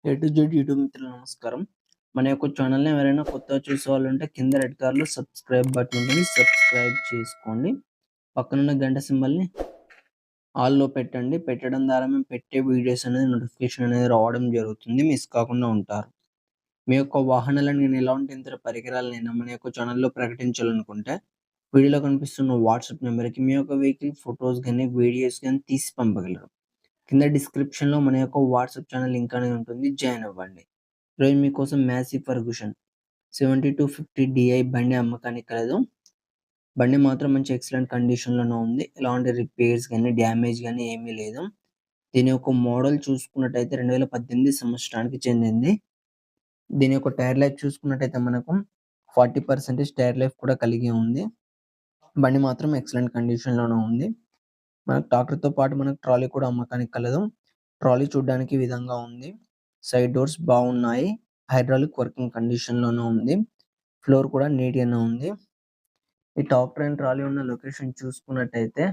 A to Z YouTube మిత్రులు నమస్కారం. మన యొక్క ఛానల్‌ని ఎవరైనా కొత్తగా చూసేవాళ్ళుంటే కింద రెడ్ కలర్‌లో సబ్స్క్రైబ్ బటన్ ఉంటుంది. సబ్స్క్రైబ్ చేసుకోండి. పక్కనున్న గంట సింబల్‌ని ఆల్‌లో పెట్టండి. పెట్టడం ద్వారా మేము పెట్టే వీడియోస్ అనేది నోటిఫికేషన్ అనేది రావడం జరుగుతుంది. మిస్ కాకుండా ఉంటారు. మీ యొక్క వాహనాలను నేను ఎలాంటి ఇతర పరికరాలనైనా మన యొక్క ఛానల్‌లో ప్రకటించాలనుకుంటే వీడియోలో కనిపిస్తున్న వాట్సాప్ నంబర్‌కి మీ యొక్క వెహికల్ ఫోటోస్ గాని, వీడియోస్ గాని తీసి పంపగలరు. కింద డిస్క్రిప్షన్‌లో మన యొక్క వాట్సాప్ ఛానల్ లింక్ అనేది ఉంటుంది. జాయిన్ అవ్వండి. ఈరోజు మీకోసం మాసీ ఫెర్గుసన్ 7250 DI బండి అమ్మకానికి కలదు. బండి మాత్రం మంచి ఎక్సలెంట్ కండిషన్‌లోనే ఉంది. ఎలాంటి రిపేర్స్ గాని, డ్యామేజ్ గాని ఏమీ లేదు. దీని యొక్క మోడల్ చూసుకున్నట్టయితే 2018 సంవత్సరానికి చెందింది. దీని యొక్క టైర్ లైఫ్ చూసుకున్నట్టయితే మనకు 40% టైర్ లైఫ్ కూడా కలిగి ఉంది. బండి మాత్రం ఎక్సలెంట్ కండిషన్‌లోనే ఉంది. మనకు ట్రాక్టర్‌తో పాటు మనకు ట్రాలీ కూడా అమ్మకానికి కలదు. ట్రాలీ చూడ్డానికి ఈ విధంగా ఉంది. సైడ్ డోర్స్ బాగున్నాయి. హైడ్రాలిక్ వర్కింగ్ కండిషన్‌లోనే ఉంది. ఫ్లోర్ కూడా నీట్‌గానే ఉంది. ఈ ట్రాక్టర్ అండ్ ట్రాలీ ఉన్న లొకేషన్ చూసుకున్నట్టయితే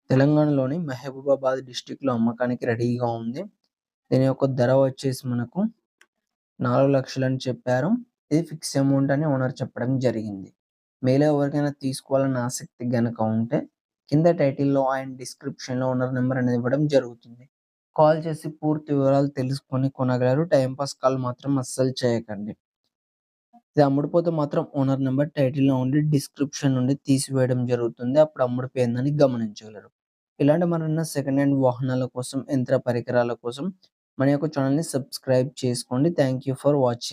తెలంగాణలోని మహబూబాబాద్ డిస్ట్రిక్ట్‌లో అమ్మకానికి రెడీగా ఉంది. దీని యొక్క ధర వచ్చేసి మనకు 4,00,000 అని చెప్పారు. ఇది ఫిక్స్ అమౌంట్ అని ఓనర్ చెప్పడం జరిగింది. మీలో ఎవరికైనా తీసుకోవాలన్న ఆసక్తి గనక ఉంటే కింద టైటిల్‌లో అండ్ డిస్క్రిప్షన్‌లో ఓనర్ నంబర్ అనేది ఇవ్వడం జరుగుతుంది. కాల్ చేసి పూర్తి వివరాలు తెలుసుకొని కొనగలరు. టైమ్ పాస్ కాల్ మాత్రం అస్సలు చేయకండి. ఇది అమ్ముడుపోతే మాత్రం ఓనర్ నంబర్ టైటిల్‌లో ఉండి డిస్క్రిప్షన్ నుండి తీసివేయడం జరుగుతుంది. అప్పుడు అమ్ముడుపోయిందని గమనించగలరు. ఇలాంటి మరెన్నో సెకండ్ హ్యాండ్ వాహనాల కోసం, యంత్ర పరికరాల కోసం మన యొక్క ఛానెల్‌ని సబ్స్క్రైబ్ చేసుకోండి. Thank you for watching.